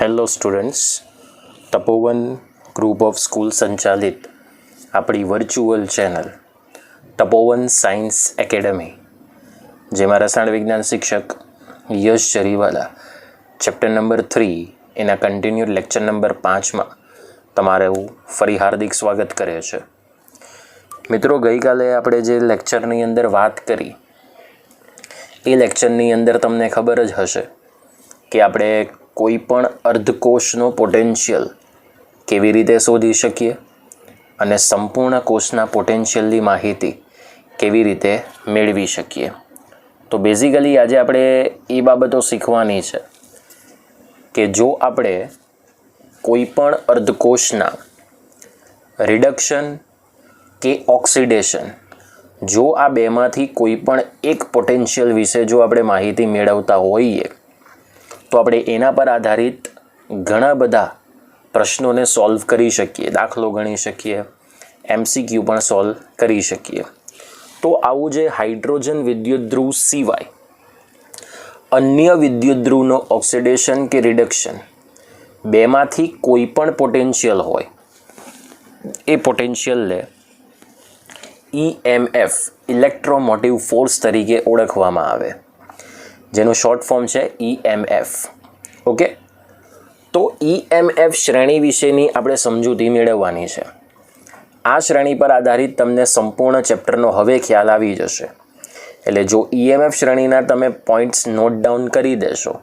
Hello students, Tapovan group of school સંચાલિત આપણી virtual channel તપોવન science academy, જેમાં રસાયણ વિજ્ઞાન શિક્ષક યશ જરીવાલા ચેપ્ટર નંબર 3 એના કન્ટિન્યુડ લેક્ચર નંબર 5માં તમારું ફરી હાર્દિક સ્વાગત કરે છે. મિત્રો, ગઈકાલે આપણે જે લેક્ચરની અંદર વાત કરી એ લેક્ચરની અંદર તમને ખબર જ હશે કે આપણે કોઈ પણ અર્ધકોષનો પોટેન્શિયલ કેવી રીતે શોધી શકીએ અને સંપૂર્ણ કોષના પોટેન્શિયલની માહિતી કેવી રીતે મેળવી શકીએ. તો બેઝિકલી આજે આપણે એ બાબતો શીખવાની છે કે જો આપણે કોઈ પણ અર્ધકોષના રિડક્શન કે ઓક્સિડેશન, જો આ બેમાંથી કોઈ પણ એક પોટેન્શિયલ વિશે જો આપણે માહિતી મેળવતા હોઈએ તો આપણે એના પર આધારિત ઘણા બધા પ્રશ્નોને સોલ્વ કરી શકીએ, દાખલો ગણી શકીએ, MCQ પણ સોલ્વ કરી શકીએ. તો આવું જે હાઇડ્રોજન વિદ્યુતધ્રુવ સિવાય અન્ય વિદ્યુતધ્રુવનો ઓક્સિડેશન કે રિડક્શન બેમાંથી કોઈ પણ પોટેન્શિયલ હોય, એ પોટેન્શિયલને EMF ઇલેક્ટ્રોમોટિવ ફોર્સ તરીકે ઓળખવામાં આવે, જેનું શોર્ટ ફોર્મ છે EMF. ઓકે, તો EMF શ્રેણી વિશેની આપણે સમજૂતી મેળવવાની છે. આ શ્રેણી પર આધારિત તમને સંપૂર્ણ ચેપ્ટરનો હવે ખ્યાલ આવી જશે. એટલે જો EMF શ્રેણીના તમે પોઈન્ટ્સ નોટ ડાઉન કરી દેશો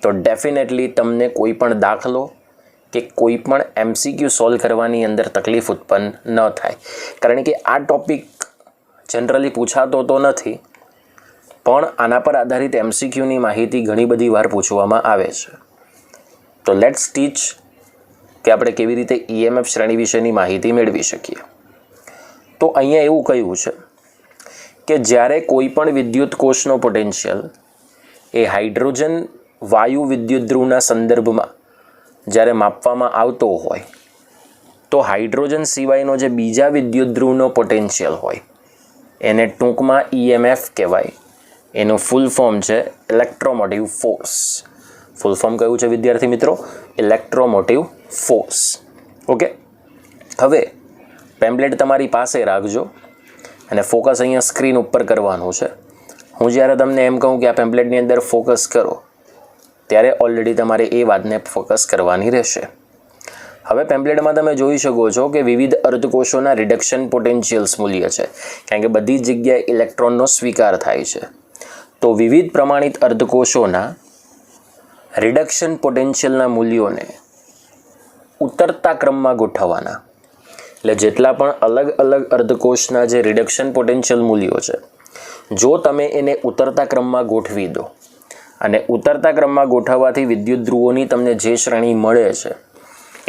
તો ડેફિનેટલી તમને કોઈ પણ દાખલો કે કોઈ પણ MCQ સોલ્વ કરવાની અંદર તકલીફ ઉત્પન્ન ન થાય, કારણ કે આ ટૉપિક જનરલી પૂછાતો તો નથી, પણ આના પર આધારિત MCQની માહિતી ઘણી બધી વાર પૂછવામાં આવે છે. તો લેટ્સ ટીચ કે આપણે કેવી રીતે EMF શ્રેણી વિશેની માહિતી મેળવી શકીએ. તો અહીંયા એવું કહ્યું છે કે જ્યારે કોઈ પણ વિદ્યુત કોષનો પોટેન્શિયલ એ હાઇડ્રોજન વાયુ વિદ્યુતધ્રુવના સંદર્ભમાં જ્યારે માપવામાં આવતો હોય તો હાઇડ્રોજન સિવાયનો જે બીજા વિદ્યુતધ્રુવનો પોટેન્શિયલ હોય એને ટૂંકમાં EMF કહેવાય. એનું ફૂલ ફોર્મ છે ઇલેક્ટ્રોમોટિવ ફોર્સ. ફૂલ ફોર્મ કયું છે વિદ્યાર્થી મિત્રો? Electromotive force. ઓકે, હવે પેમ્પલેટ તમારી પાસે રાખજો અને ફોકસ અહીંયા સ્ક્રીન ઉપર કરવાનું છે. હું જ્યારે તમને એમ કહું કે આ પેમ્પલેટની અંદર ફોકસ કરો ત્યારે ઓલરેડી તમારે એ વાતને ફોકસ કરવાની રહેશે. હવે પેમ્પલેટમાં તમે જોઈ શકો છો કે વિવિધ અર્ધકોષોના રિડક્શન પોટેન્શિયલ્સ મૂલ્ય છે, કારણ કે બધી જગ્યાએ ઇલેક્ટ્રોનનો સ્વીકાર થાય છે. તો વિવિધ પ્રમાણિત અર્ધકોષોના રિડક્શન પોટેન્શિયલના મૂલ્યોને ઉતરતા ક્રમમાં ગોઠવવાના. એટલે જેટલા પણ અલગ અલગ અર્ધકોષના જે રિડક્શન પોટેન્શિયલ મૂલ્યો છે, જો તમે એને ઉતરતા ક્રમમાં ગોઠવી દો અને ઉતરતા ક્રમમાં ગોઠવવાથી વિદ્યુત ધ્રુવોની તમને જે શ્રેણી મળે છે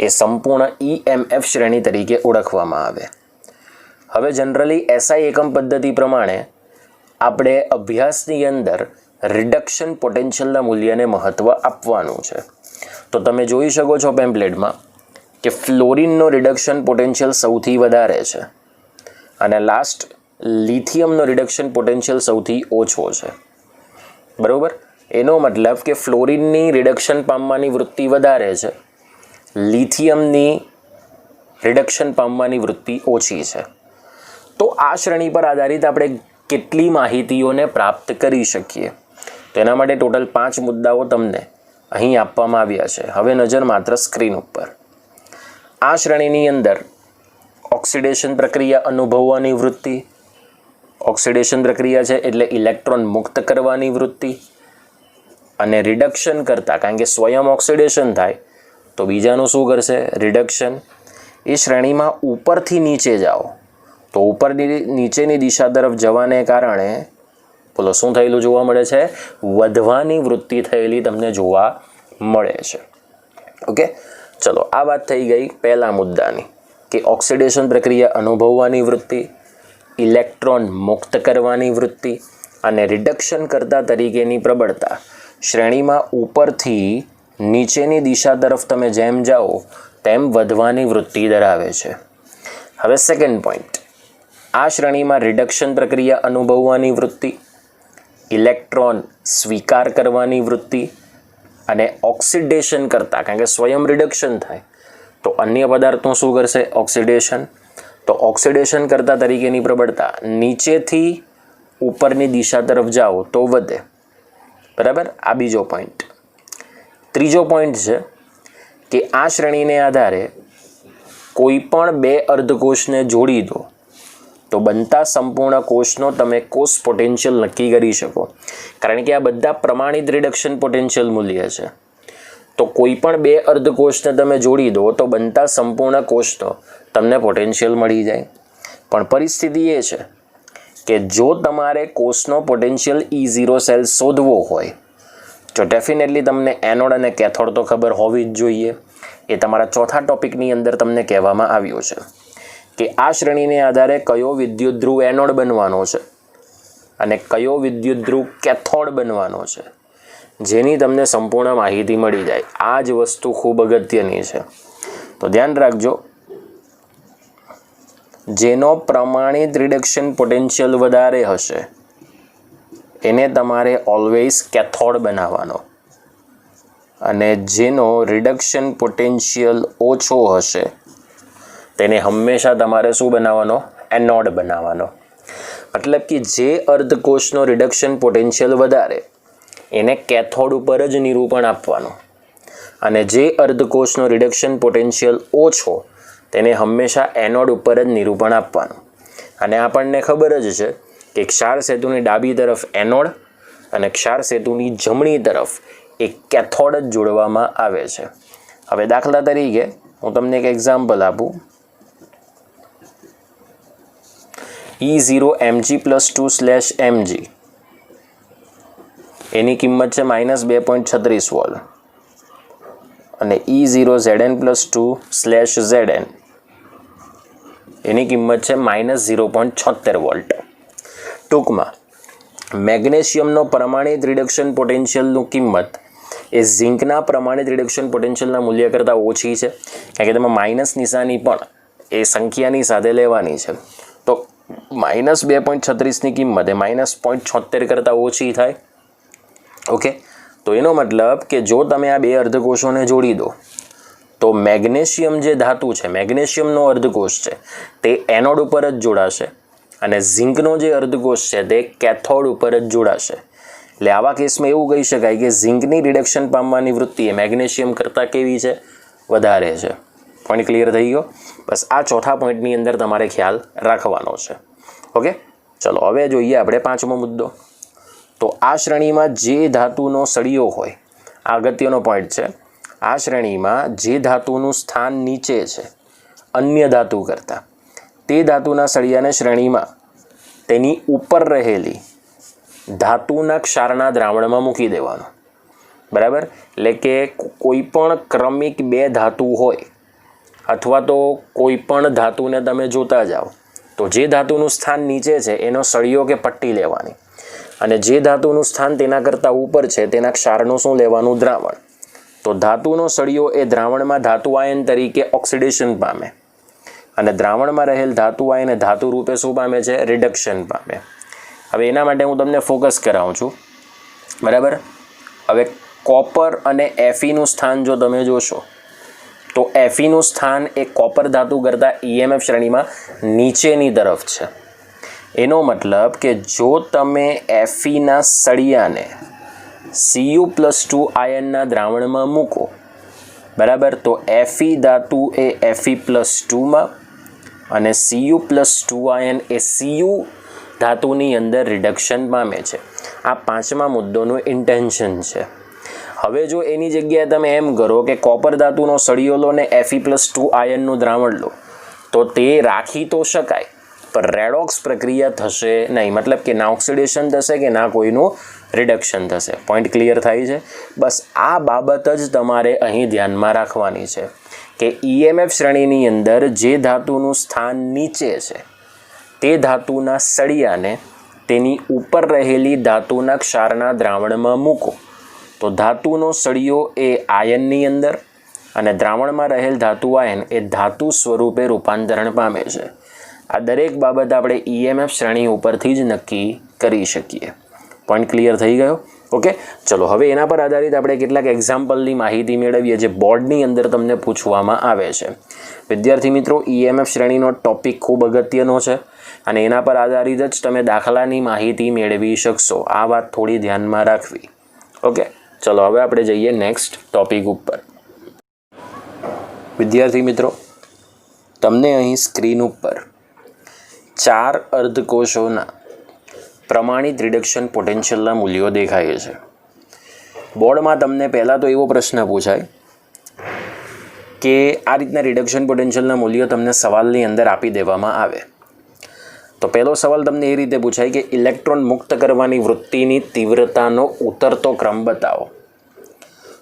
એ સંપૂર્ણ EMF શ્રેણી તરીકે ઓળખવામાં આવે. હવે જનરલી SI એકમ પદ્ધતિ પ્રમાણે આપણે અભ્યાસની અંદર રિડક્શન પોટેન્શિયલના મૂલ્યને મહત્ત્વ આપવાનું છે. તો તમે જોઈ શકો છો પેમ્પલેટમાં કે ફ્લોરિનનો રિડક્શન પોટેન્શિયલ સૌથી વધારે છે અને લાસ્ટ લિથિયમનો રિડક્શન પોટેન્શિયલ સૌથી ઓછો છે. બરાબર? એનો મતલબ કે ફ્લોરિનની રિડક્શન પામવાની વૃત્તિ વધારે છે, લિથિયમની રિડક્શન પામવાની વૃત્તિ ઓછી છે. તો આ શ્રેણી પર આધારિત આપણે કેટલી માહિતીઓને પ્રાપ્ત કરી શકીએ? તો એના માટે ટોટલ 5 મુદ્દાઓ તમને અહીં આપવામાં આવ્યા છે. હવે નજર માત્ર સ્ક્રીન ઉપર. આ શ્રેણીની અંદર ઓક્સિડેશન પ્રક્રિયા અનુભવવાની વૃત્તિ, ઓક્સિડેશન પ્રક્રિયા છે એટલે ઇલેક્ટ્રોન મુક્ત કરવાની વૃત્તિ, અને રિડક્શન કરતાં, કારણ કે સ્વયં ઓક્સિડેશન થાય તો બીજાનું શું કરશે? રિડક્શન. એ શ્રેણીમાં ઉપરથી નીચે જાઓ તો ઉપરની નીચેની દિશા તરફ જવાને કારણે બોલો શું થયેલું જોવા મળે છે? વધવાની વૃત્તિ થયેલી તમને જોવા મળે છે. ઓકે, ચલો આ વાત થઈ ગઈ પહેલા મુદ્દાની કે ઓક્સિડેશન પ્રક્રિયા અનુભવવાની વૃત્તિ, ઇલેક્ટ્રોન મુક્ત કરવાની વૃત્તિ અને રિડક્શન કરતા તરીકેની પ્રબળતા શ્રેણીમાં ઉપરથી નીચેની દિશા તરફ તમે જેમ જાઓ તેમ વધવાની વૃત્તિ ધરાવે છે. હવે સેકન્ડ પોઈન્ટ, આ શ્રેણીમાં રિડક્શન પ્રક્રિયા અનુભવવાની વૃત્તિ, ઇલેક્ટ્રોન સ્વીકાર કરવાની વૃત્તિ અને ઓક્સિડેશન કરતાં, કારણ કે સ્વયં રિડક્શન થાય તો અન્ય પદાર્થનું શું કરશે? ઓક્સિડેશન. તો ઓક્સિડેશન કરતાં તરીકેની પ્રબળતા નીચેથી ઉપરની દિશા તરફ જાઓ તો વધે. બરાબર? આ બીજો પોઈન્ટ. ત્રીજો પોઈન્ટ છે કે આ શ્રેણીને આધારે કોઈ પણ બે અર્ધકોષને જોડી દો તો બનતા સંપૂર્ણ કોષનો તમે કોષ પોટેન્શિયલ નક્કી કરી શકો. કારણ કે આ બધા પ્રમાણિત રિડક્શન પોટેન્શિયલ મૂલ્ય છે. તો કોઈ પણ બે અર્ધકોષને તમે જોડી દો તો બનતા સંપૂર્ણ કોષનો તમને પોટેન્શિયલ મળી જાય. પણ પરિસ્થિતિ એ છે કે જો તમારે કોષનો પોટેન્શિયલ E0 સેલ શોધવો હોય તો ડેફિનેટલી તમને એનોડ અને કેથોડ તો ખબર હોવી જ જોઈએ. એ તમારા ચોથા ટોપિકની અંદર તમને કહેવામાં આવ્યું છે કે આ શ્રેણીને આધારે કયો વિદ્યુત ધ્રુવ એનોડ બનવાનો છે અને કયો વિદ્યુત ધ્રુવ કેથોડ બનવાનો છે, જેની તમને સંપૂર્ણ માહિતી મળી જાય. આ જ વસ્તુ ખૂબ અગત્યની છે. તો ધ્યાન રાખજો, જેનો પ્રમાણિત રિડક્શન પોટેન્શિયલ વધારે હશે એને તમારે ઓલવેઝ કેથોડ બનાવવાનો, અને જેનો રિડક્શન પોટેન્શિયલ ઓછો હશે તેને હંમેશા તમારે શું બનાવવાનો? એનોડ બનાવવાનો. મતલબ કે જે અર્ધકોષનો રિડક્શન પોટેન્શિયલ વધારે એને કેથોડ ઉપર જ નિરૂપણ આપવાનું, અને જે અર્ધકોષનો રિડક્શન પોટેન્શિયલ ઓછો તેને હંમેશા એનોડ ઉપર જ નિરૂપણ આપવાનું. અને આપણને ખબર જ છે કે ક્ષાર સેતુની ડાબી તરફ એનોડ અને ક્ષાર સેતુની જમણી તરફ એક કેથોડ જ જોડવામાં આવે છે. હવે દાખલા તરીકે હું તમને એક એક્ઝામ્પલ આપું. E0 Mg+2/Mg એની કિંમત છે -2.36 વોલ્ટ અને E0 Zn+2/Zn એની કિંમત છે -0.76 વોલ્ટ. ટૂંકમાં મેગ્નેશિયમનો પ્રમાણિત રિડક્શન પોટેન્શિયલનું કિંમત એ ઝિંકના પ્રમાણિત રિડક્શન પોટેન્શિયલના મૂલ્ય કરતાં ઓછી છે, કારણ કે તેમાં માઇનસ નિશાની પણ એ સંખ્યાની સાથે લેવાની છે. તો -2.36ની કિંમત એ -0.76 કરતાં ઓછી થાય. ઓકે, તો એનો મતલબ કે જો તમે આ બે અર્ધકોષોને જોડી દો તો મેગ્નેશિયમ જે ધાતુ છે, મેગ્નેશિયમનો અર્ધકોષ છે તે એનોડ ઉપર જ જોડાશે અને ઝિંકનો જે અર્ધકોષ છે તે કેથોડ ઉપર જ જોડાશે. એટલે આવા કેસમાં એવું કહી શકાય કે ઝિંકની રિડક્શન પામવાની વૃત્તિ એ મેગ્નેશિયમ કરતાં કેવી છે? વધારે છે. પોઈન્ટ ક્લિયર થઈ ગયો? બસ આ ચોથા પોઈન્ટની અંદર તમારે ખ્યાલ રાખવાનો છે. ઓકે, ચલો હવે જોઈએ આપણે પાંચમો મુદ્દો. તો આ શ્રેણીમાં જે ધાતુનો સળિયો હોય, આ અગત્યનો પોઈન્ટ છે, આ શ્રેણીમાં જે ધાતુનું સ્થાન નીચે છે અન્ય ધાતુ કરતાં, તે ધાતુના સળિયાને શ્રેણીમાં તેની ઉપર રહેલી ધાતુના ક્ષારના દ્રાવણમાં મૂકી દેવાનો. બરાબર? એટલે કે કોઈ પણ ક્રમિક બે ધાતુ હોય અથવા તો કોઈ પણ ધાતુને તમે જોતા જાઓ તો જે ધાતુનું સ્થાન નીચે છે એનો સળિયો કે પટ્ટી લેવાની, અને જે ધાતુનું સ્થાન તેના કરતાં ઉપર છે તેના ક્ષારનું શું લેવાનું? દ્રાવણ. તો ધાતુનો સળિયો એ દ્રાવણમાં ધાતુ આયન તરીકે ઓક્સિડેશન પામે અને દ્રાવણમાં રહેલ ધાતુ આયન એ ધાતુ રૂપે શું પામે છે? રિડક્શન પામે. હવે એના માટે હું તમને ફોકસ કરાવું છું. બરાબર? હવે કોપર અને Feનું સ્થાન જો તમે જોશો તો Feનું સ્થાન એ કોપર ધાતુ કરતાં EMF શ્રેણીમાં નીચેની તરફ છે. એનો મતલબ કે જો તમે Feના સળિયાને Cu+2 આયનના દ્રાવણમાં મૂકો, બરાબર, તો Fe ધાતુ એ Fe+2માં અને Cu+2 આયન એ Cu ધાતુની અંદર રિડક્શન પામે છે. આ પાંચમા મુદ્દોનું ઇન્ટેન્શન છે. હવે જો એની જગ્યાએ તમે એમ કરો કે કોપર ધાતુનો સળિયો લો ને Fe+2 આયનનું દ્રાવણ લો તો તે રાખી તો શકાય પણ રેડોક્સ પ્રક્રિયા થશે નહીં. મતલબ કે ના ઓક્સિડેશન થશે કે ના કોઈનું રિડક્શન થશે. પોઈન્ટ ક્લિયર થાય છે? બસ આ બાબત જ તમારે અહીં ધ્યાનમાં રાખવાની છે કે EMF શ્રેણીની અંદર જે ધાતુનું સ્થાન નીચે છે તે ધાતુના સળિયાને તેની ઉપર રહેલી ધાતુના ક્ષારના દ્રાવણમાં મૂકો તો ધાતુનો સળિયો એ આયનની અંદર અને દ્રાવણમાં રહેલ ધાતુ આયન એ ધાતુ સ્વરૂપે રૂપાંતરણ પામે છે. આ દરેક બાબત આપણે EMF શ્રેણી ઉપરથી જ નક્કી કરી શકીએ. પોઈન્ટ ક્લિયર થઈ ગયો? ઓકે, ચલો હવે એના પર આધારિત આપણે કેટલાક એક્ઝામ્પલની માહિતી મેળવીએ જે બોર્ડની અંદર તમને પૂછવામાં આવે છે. વિદ્યાર્થી મિત્રો, EMF શ્રેણીનો ટોપિક ખૂબ અગત્યનો છે અને એના પર આધારિત જ તમે દાખલાની માહિતી મેળવી શકશો. આ વાત થોડી ધ્યાનમાં રાખવી. ઓકે, ચલો હવે આપણે જઈએ નેક્સ્ટ ટોપિક ઉપર. વિદ્યાર્થી મિત્રો, તમને અહીં સ્ક્રીન ઉપર 4 અર્ધકોષોના પ્રમાણિત રિડક્શન પોટેન્શિયલના મૂલ્યો દેખાય છે. બોર્ડમાં તમને પહેલાં તો એવો પ્રશ્ન પૂછાય કે આ રીતના રિડક્શન પોટેન્શિયલના મૂલ્યો તમને સવાલની અંદર આપી દેવામાં આવે તો પહેલો સવાલ તમને એ રીતે પૂછાય કે ઇલેક્ટ્રોન મુક્ત કરવાની વૃત્તિની તીવ્રતાનો ઉતરતો ક્રમ બતાવો.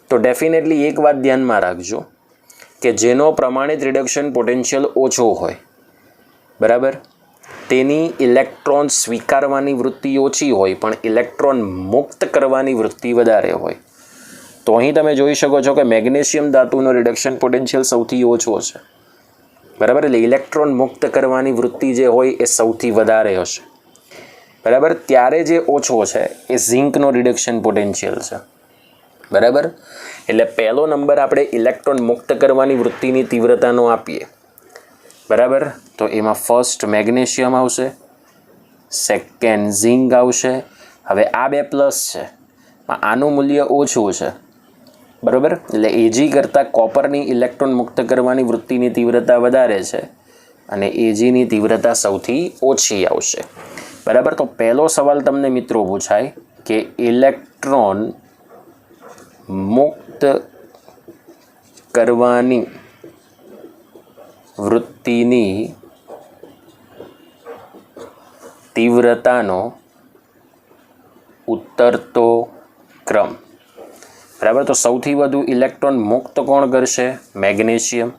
તો ડેફિનેટલી એક વાત ધ્યાનમાં રાખજો કે જેનો પ્રમાણિત રિડક્શન પોટેન્શિયલ ઓછો હોય, બરાબર, તેની ઇલેક્ટ્રોન સ્વીકારવાની વૃત્તિ ઓછી હોય પણ ઇલેક્ટ્રોન મુક્ત કરવાની વૃત્તિ વધારે હોય. તો અહીં તમે જોઈ શકો છો કે મેગ્નેશિયમ ધાતુનો રિડક્શન પોટેન્શિયલ સૌથી ઓછો છે, બરાબર. એટલે ઇલેક્ટ્રોન મુક્ત કરવાની વૃત્તિ જે હોય એ સૌથી વધારે હશે, બરાબર. ત્યારે જે ઓછો છે એ ઝિંકનો રિડક્શન પોટેન્શિયલ છે, બરાબર. એટલે પહેલો નંબર આપણે ઇલેક્ટ્રોન મુક્ત કરવાની વૃત્તિની તીવ્રતાનો આપીએ, બરાબર. તો એમાં ફર્સ્ટ મેગ્નેશિયમ આવશે, સેકન્ડ ઝિંક આવશે. હવે આ બે પ્લસ છે, આનું મૂલ્ય ઓછું છે, બરાબર. એટલે એજી કરતાં કોપરની ઇલેક્ટ્રોન મુક્ત કરવાની વૃત્તિની તીવ્રતા વધારે છે અને એજીની તીવ્રતા સૌથી ઓછી આવશે, બરાબર. તો પહેલો સવાલ તમને મિત્રો પૂછાય કે ઇલેક્ટ્રોન મુક્ત કરવાની વૃત્તિની તીવ્રતાનો ઉતરતો ક્રમ, બરાબર. તો સૌથી વધુ ઇલેક્ટ્રોન મુક્ત કોણ કરશે? મેગ્નેશિયમ.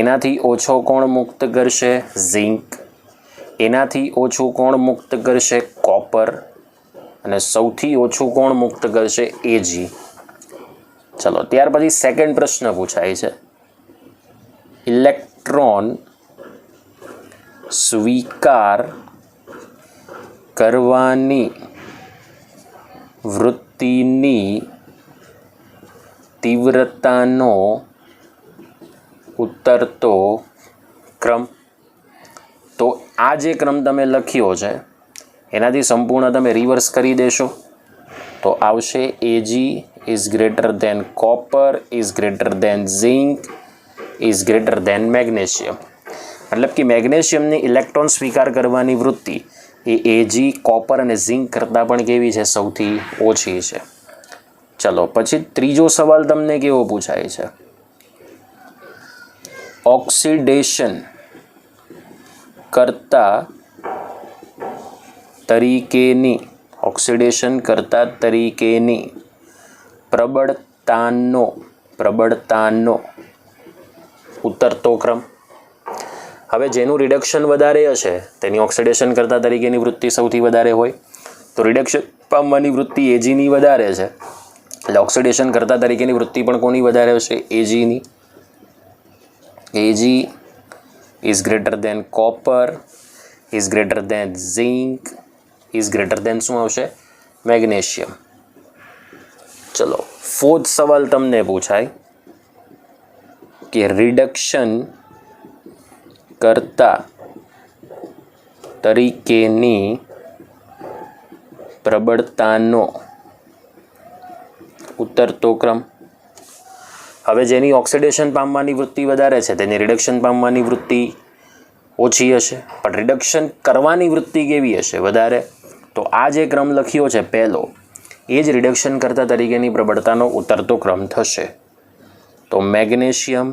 એનાથી ઓછો કોણ મુક્ત કરશે? ઝિંક. એનાથી ઓછું કોણ મુક્ત કરશે? કોપર. અને સૌથી ઓછું કોણ મુક્ત કરશે? એજી. ચલો ત્યાર પછી સેકન્ડ પ્રશ્ન પૂછાય છે ઇલેક્ટ્રોન સ્વીકાર કરવાની વૃત્તિની તીવ્રતાનો ઉતરતો ક્રમ. તો આ જે ક્રમ તમે લખ્યો છે એનાથી સંપૂર્ણ તમે રિવર્સ કરી દેશો તો આવશે A G is greater than copper is greater than zinc is greater than magnesium. મતલબ કે મેગ્નેશિયમની ઇલેક્ટ્રોન સ્વીકાર કરવાની વૃત્તિ એ એજી, કોપર અને ઝિંક કરતાં પણ કેવી છે? સૌથી ઓછી છે. ચલો પછી ત્રીજો સવાલ તમને કેવો પૂછાય છે? ઓક્સિડેશન કરતા તરીકેની પ્રબળતાનો ઉતરતો ક્રમ. હવે જેનું રિડક્શન વધારે હશે તેની ઓક્સિડેશન કરતા તરીકેની વૃત્તિ સૌથી વધારે હોય. તો રિડક્શન પામવાની વૃત્તિ એજીની વધારે છે એટલે ઓક્સિડેશન કરતા તરીકેની વૃત્તિ પણ કોની વધારે હશે? એજીની. A G is greater than copper is greater than zinc is greater than શું આવશે? મેગ્નેશિયમ. ચલો ફોર્થ સવાલ તમને પૂછાય કે રિડક્શન કરતા તરીકેની પ્રબળતાનો ઉતરતો ક્રમ. હવે જેની ઓક્સિડેશન પામવાની વૃત્તિ વધારે છે તેની રિડક્શન પામવાની વૃત્તિ ઓછી હશે પણ રિડક્શન કરવાની વૃત્તિ કેવી હશે? વધારે. તો આ જે ક્રમ લખ્યો છે પહેલો એ જ રિડક્શન કરતા તરીકેની પ્રબળતાનો ઉતરતો ક્રમ થશે. તો magnesium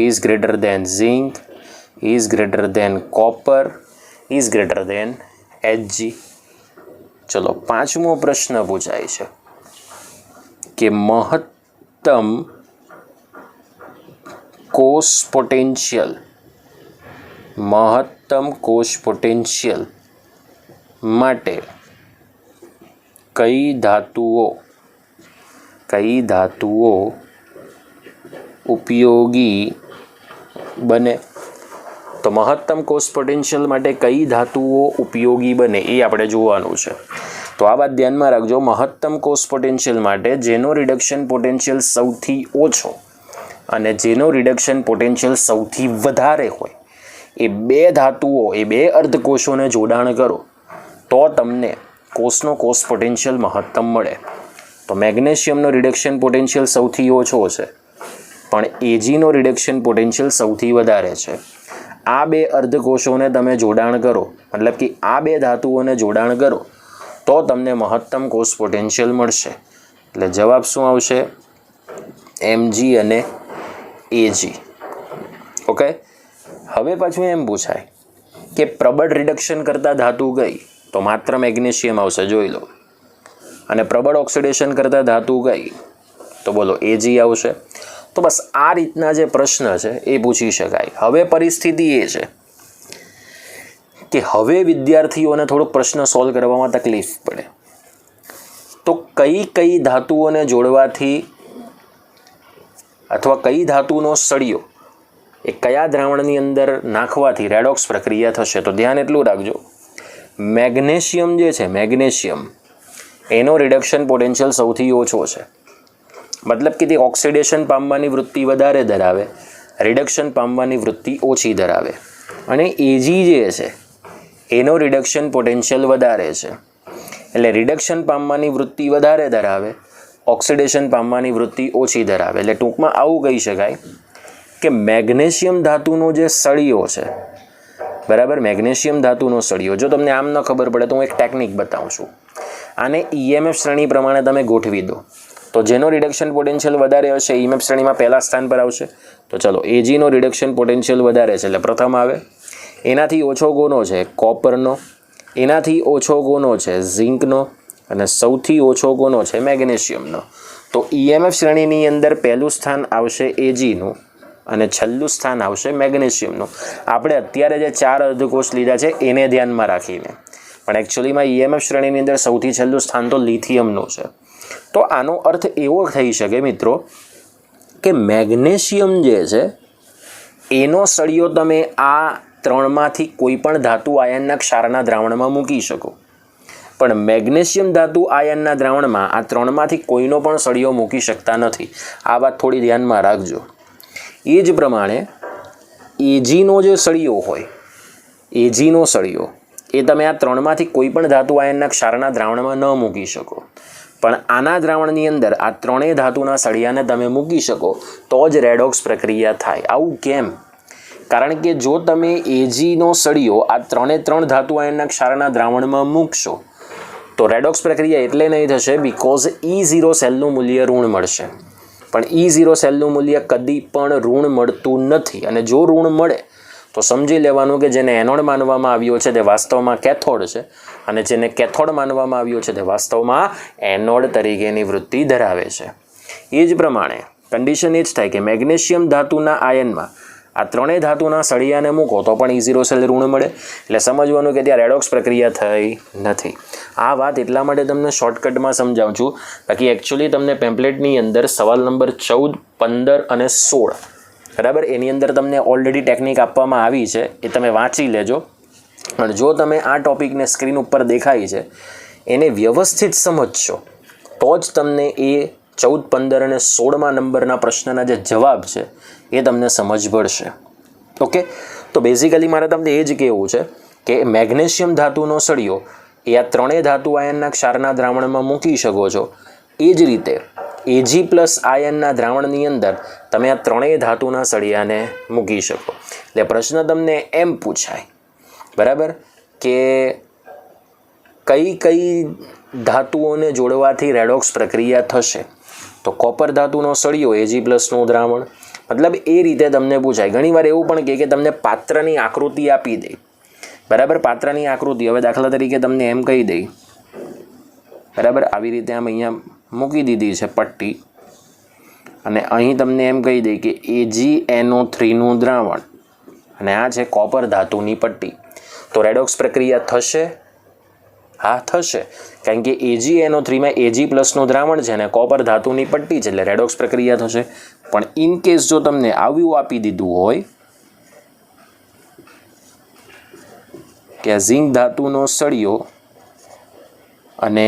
is greater than zinc is greater than copper is greater than Hg. ચલો પાંચમો પ્રશ્ન પૂછાય છે કે મહત્તમ કોષ પોટેન્શિયલ માટે કઈ ધાતુઓ ઉપયોગી બને? તો મહત્તમ કોષ પોટેન્શિયલ માટે કઈ ધાતુઓ ઉપયોગી બને એ આપણે જોવાનું છે. તો આ વાત ધ્યાનમાં રાખજો. મહત્તમ કોષ પોટેન્શિયલ માટે જેનો રિડક્શન પોટેન્શિયલ સૌથી ઓછો અને જેનો રિડક્શન પોટેન્શિયલ સૌથી વધારે હોય એ બે ધાતુઓ, એ બે અર્ધકોષોને જોડાણ કરો તો તમને કોષનો કોષ પોટેન્શિયલ મહત્તમ મળે. તો મેગ્નેશિયમનો રિડક્શન પોટેન્શિયલ સૌથી ઓછો છે પણ એજીનો રિડક્શન પોટેન્શિયલ સૌથી વધારે છે. આ બે અર્ધકોષોને તમે જોડાણ કરો, મતલબ કે આ બે ધાતુઓને જોડાણ કરો તો તમને મહત્તમ કોષ પોટેન્શિયલ મળશે. એટલે જવાબ શું આવશે? એમજી અને એજી. ઓકે, હવે પાછું એમ પૂછાય કે પ્રબળ રિડક્શન કરતા ધાતુ કઈ? તો માત્ર મેગ્નેશિયમ આવશે, જોઈ લો. અને પ્રબળ ઓક્સિડેશન કરતા ધાતુ કઈ? તો બોલો એજી આવશે. તો બસ આ રીતના જે પ્રશ્ન છે એ પૂછી શકાય. હવે પરિસ્થિતિ એ છે કે હવે વિદ્યાર્થીઓને થોડોક પ્રશ્ન સોલ્વ કરવામાં તકલીફ પડે. તો કઈ કઈ ધાતુઓને જોડવાથી અથવા કઈ ધાતુનો સળિયો એ કયા દ્રાવણની અંદર નાખવાથી રેડોક્સ પ્રક્રિયા થશે? તો ધ્યાન એટલું રાખજો, મેગ્નેશિયમ જે છે, મેગ્નેશિયમ એનો રિડક્શન પોટેન્શિયલ સૌથી ઓછો છે. મતલબ કે તે ઓક્સિડેશન પામવાની વૃત્તિ વધારે ધરાવે, રિડક્શન પામવાની વૃત્તિ ઓછી ધરાવે. અને એજી જે છે એનો રિડક્શન પોટેન્શિયલ વધારે છે. એટલે રિડક્શન પામવાની વૃત્તિ વધારે ધરાવે, ઓક્સિડેશન પામવાની વૃત્તિ ઓછી ધરાવે. એટલે ટૂંકમાં આવું કહી શકાય કે મેગ્નેશિયમ ધાતુનો જે સળિયો છે, બરાબર, મેગ્નેશિયમ ધાતુનો સળિયો, જો તમને આમ ન ખબર પડે તો હું એક ટેકનિક બતાવું છું. આને ઈએમએફ શ્રેણી પ્રમાણે તમે ગોઠવી દો તો જેનો રિડક્શન પોટેન્શિયલ વધારે હશે ઈએમએફ શ્રેણીમાં પહેલા સ્થાન પર આવશે. તો ચલો, એજીનો રિડક્શન પોટેન્શિયલ વધારે છે એટલે પ્રથમ આવે. એનાથી ઓછો કોનો છે? કોપરનો. એનાથી ઓછો કોનો છે? ઝિંકનો. અને સૌથી ઓછો કોનો છે? મેગ્નેશિયમનો. તો ઈએમએફ શ્રેણીની અંદર પહેલું સ્થાન આવશે એજીનું અને છેલ્લું સ્થાન આવશે મેગ્નેશિયમનું. આપણે અત્યારે જે 4 અર્ધકોષ લીધા છે એને ધ્યાનમાં રાખીને, પણ એકચ્યુઅલીમાં ઈએમએફ શ્રેણીની અંદર સૌથી છેલ્લું સ્થાન તો લિથિયમનું છે. તો આનો અર્થ એવો થઈ શકે મિત્રો કે મેગ્નેશિયમ જે છે એનો સળિયો તમે આ ત્રણમાંથી કોઈ પણ ધાતુ આયનના ક્ષારના દ્રાવણમાં મૂકી શકો, પણ મેગ્નેશિયમ ધાતુ આયનના દ્રાવણમાં આ ત્રણમાંથી કોઈનો પણ સળિયો મૂકી શકતા નથી. આ વાત થોડી ધ્યાનમાં રાખજો. એ જ પ્રમાણે એજીનો જે સળિયો હોય, એજીનો સળિયો એ તમે આ ત્રણમાંથી કોઈ પણ ધાતુ આયનના ક્ષારના દ્રાવણમાં ન મૂકી શકો, પણ આના દ્રાવણની અંદર આ ત્રણેય ધાતુના સળિયાને તમે મૂકી શકો તો જ રેડોક્સ પ્રક્રિયા થાય. આવું કેમ? કારણ કે જો તમે એજીનો સળિયો આ ત્રણ ધાતુ આયનના ક્ષારના દ્રાવણમાં મૂકશો તો રેડોક્સ પ્રક્રિયા એટલે નહીં થશે બિકોઝ E0 સેલનું મૂલ્ય ઋણ મળશે. પણ E0 સેલનું મૂલ્ય કદી પણ ઋણ મળતું નથી. અને જો ઋણ મળે તો સમજી લેવાનું કે જેને એનોડ માનવામાં આવ્યો છે તે વાસ્તવમાં કેથોડ છે, અને જેને કેથોડ માનવામાં આવ્યો છે તે વાસ્તવમાં એનોડ તરીકેની વૃત્તિ ધરાવે છે. એ જ પ્રમાણે કન્ડિશન એ જ થાય કે મેગ્નેશિયમ ધાતુના આયનમાં આ ત્રણેય ધાતુના સળિયાને મૂકો તો પણ E0 સેલ ઋણ મળે. એટલે સમજવાનું કે ત્યાં રેડોક્સ પ્રક્રિયા થઈ નથી. આ વાત એટલા માટે તમને શોર્ટકટમાં સમજાવું છું, બાકી એકચ્યુઅલી તમને પેમ્પલેટની અંદર સવાલ નંબર 14, 15 અને 16, બરાબર, એની અંદર તમને ઓલરેડી ટેકનિક આપવામાં આવી છે, એ તમે વાંચી લેજો. અને જો તમે આ ટોપિકને સ્ક્રીન ઉપર દેખાય છે એને વ્યવસ્થિત સમજશો તો જ તમને એ 14, 15 અને 16મા નંબરના પ્રશ્નના જે જવાબ છે એ તમને સમજ પડશે. ઓકે, તો બેઝિકલી મારે તમને એ જ કહેવું છે કે મેગ્નેશિયમ ધાતુનો સળિયો એ આ ત્રણેય ધાતુ આયનના ક્ષારના દ્રાવણમાં મૂકી શકો છો. એ જ રીતે Ag+ આયનના દ્રાવણની અંદર તમે આ ત્રણેય ધાતુના સળિયાને મૂકી શકો. એટલે પ્રશ્ન તમને એમ પૂછાય, બરાબર, કે કઈ કઈ ધાતુઓને જોડવાથી રેડોક્સ પ્રક્રિયા થશે? તો કોપર ધાતુનો સળિયો Ag+નું દ્રાવણ, મતલબ એ રીતે તમને પૂછાય. ઘણીવાર એવું પણ કહે કે તમને પાત્રની આકૃતિ આપી દે, બરાબર, પાત્રની આકૃતિ. હવે દાખલા તરીકે તમને એમ કહી દઈ, બરાબર, આવી રીતે આમ અહીંયા મૂકી દીધી છે પટ્ટી, અને અહીં તમને એમ કહી દઈ કે AgNO3નું દ્રાવણ, અને આ છે કોપર ધાતુની પટ્ટી. તો રેડોક્સ પ્રક્રિયા થશે? હા, થશે, કારણ કે AgNO3માં Ag+નું દ્રાવણ છે અને કોપર ધાતુની પટ્ટી છે, એટલે રેડોક્સ પ્રક્રિયા થશે. પણ ઇન કેસ જો તમને આવ્યું આપી દીધું હોય કે ઝિંક ધાતુનો સળિયો અને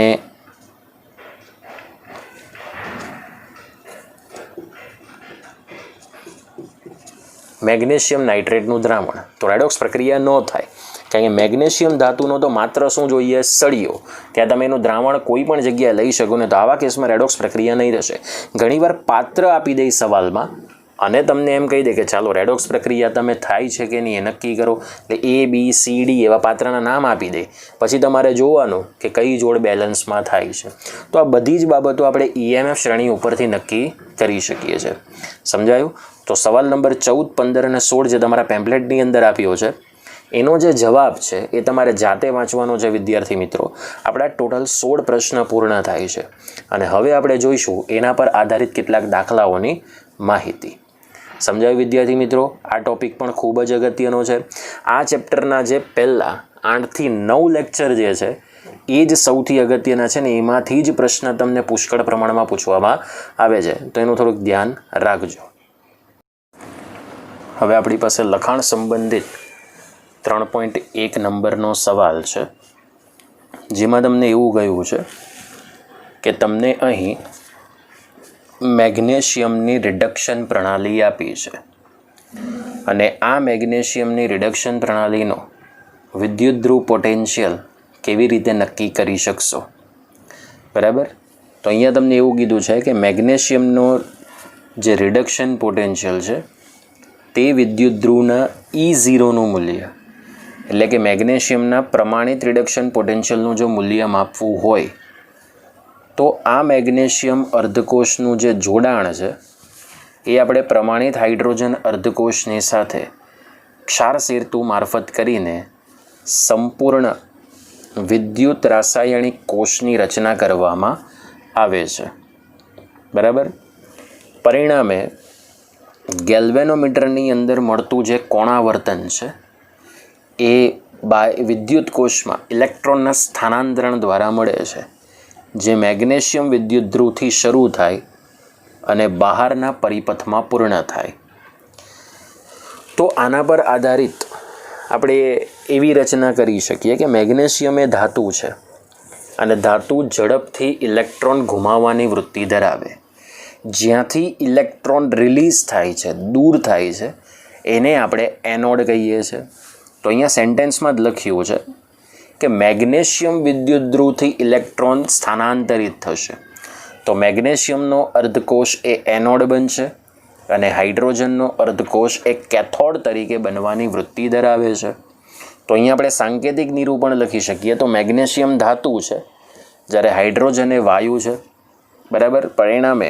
મેગ્નેશિયમ નાઇટ્રેટનું દ્રાવણ, તો રેડોક્સ પ્રક્રિયા ન થાય, કારણ કે મેગ્નેશિયમ ધાતુનો તો માત્ર શું જોઈએ? સળિયો. ત્યાં તમે એનું દ્રાવણ કોઈ પણ જગ્યાએ લઈ શકો ને, તો આવા કેસમાં રેડોક્સ પ્રક્રિયા નહીં રહેશે. ઘણીવાર પાત્ર આપી દે સવાલમાં અને તમને એમ કહી દે કે ચાલો રેડોક્સ પ્રક્રિયા તમે થાય છે કે નહીં એ નક્કી કરો, એટલે ABCD એવા પાત્રના નામ આપી દે, પછી તમારે જોવાનું કે કઈ જોડ બેલેન્સમાં થાય છે. તો આ બધી જ બાબતો આપણે EMF શ્રેણી ઉપરથી નક્કી કરી શકીએ છીએ. સમજાયું? તો સવાલ નંબર 14, 15 અને 16 જે તમારા પેમ્પલેટની અંદર આપ્યો છે એનો જે જવાબ છે એ તમારે જાતે વાંચવાનો છે વિદ્યાર્થી મિત્રો. આપણા ટોટલ 16 પ્રશ્ન પૂર્ણ થાય છે અને હવે આપણે જોઈશું એના પર આધારિત કેટલાક દાખલાઓની માહિતી. સમજાયું વિદ્યાર્થી મિત્રો? આ ટોપિક પણ ખૂબ જ અગત્યનો છે. આ ચેપ્ટરના જે પહેલાં 8 થી 9 લેક્ચર જે છે એ જ સૌથી અગત્યના છે ને એમાંથી જ પ્રશ્ન તમને પુષ્કળ પ્રમાણમાં પૂછવામાં આવે છે, તો એનું થોડુંક ધ્યાન રાખજો. હવે આપણી પાસે લખાણ સંબંધિત 3.1 નંબરનો સવાલ છે, જેમાં તમને એવું કહ્યું છે કે તમને અહીં મેગ્નેશિયમની રિડક્શન પ્રણાલી આપી છે અને આ મેગ્નેશિયમની રિડક્શન પ્રણાલીનો વિદ્યુતધ્રુવ પોટેન્શિયલ કેવી રીતે નક્કી કરી શકશો? બરાબર. તો અહીંયા તમને એવું કીધું છે કે મેગ્નેશિયમનો જે રિડક્શન પોટેન્શિયલ છે તે વિદ્યુતધ્રુવના E0નું મૂલ્ય, એટલે કે મેગ્નેશિયમના પ્રમાણિત રિડક્શન પોટેન્શિયલનું જો મૂલ્ય માપવું હોય તો આ મેગ્નેશિયમ અર્ધકોષનું જે જોડાણ છે એ આપણે પ્રમાણિત હાઇડ્રોજન અર્ધકોષની સાથે ક્ષાર સેતુ મારફત કરીને સંપૂર્ણ વિદ્યુત રાસાયણિક કોષની રચના કરવામાં આવે છે. બરાબર. પરિણામે ગેલ્વેનોમીટરની અંદર મળતું જે કોણાવર્તન છે એ વિદ્યુત કોષમાં ઇલેક્ટ્રોનના સ્થાનાંતરણ દ્વારા મળે છે, જે મેગ્નેશિયમ વિદ્યુતધ્રુવથી શરૂ થાય અને બહારના પરિપથમાં પૂર્ણ થાય. તો આના પર આધારિત આપણે એવી રચના કરી શકીએ કે મેગ્નેશિયમ એ ધાતુ છે અને ધાતુ ઝડપથી ઇલેક્ટ્રોન ઘુમાવવાની વૃત્તિ ધરાવે. જ્યાંથી ઇલેક્ટ્રોન રિલીઝ થાય છે, દૂર થાય છે, એને આપણે એનોડ કહીએ છીએ. તો અહીંયા સેન્ટેન્સમાં જ લખ્યું છે કે મેગ્નેશિયમ વિદ્યુતધ્રુવથી ઇલેક્ટ્રોન સ્થાનાંતરિત થશે, તો મેગ્નેશિયમનો અર્ધકોષ એ એનોડ બનશે અને હાઇડ્રોજનનો અર્ધકોષ એ કેથોડ તરીકે બનવાની વૃત્તિ ધરાવે છે. તો અહીંયા આપણે સાંકેતિક નિરૂપણ લખી શકીએ. તો મેગ્નેશિયમ ધાતુ છે જ્યારે હાઇડ્રોજન એ વાયુ છે. બરાબર. પરિણામે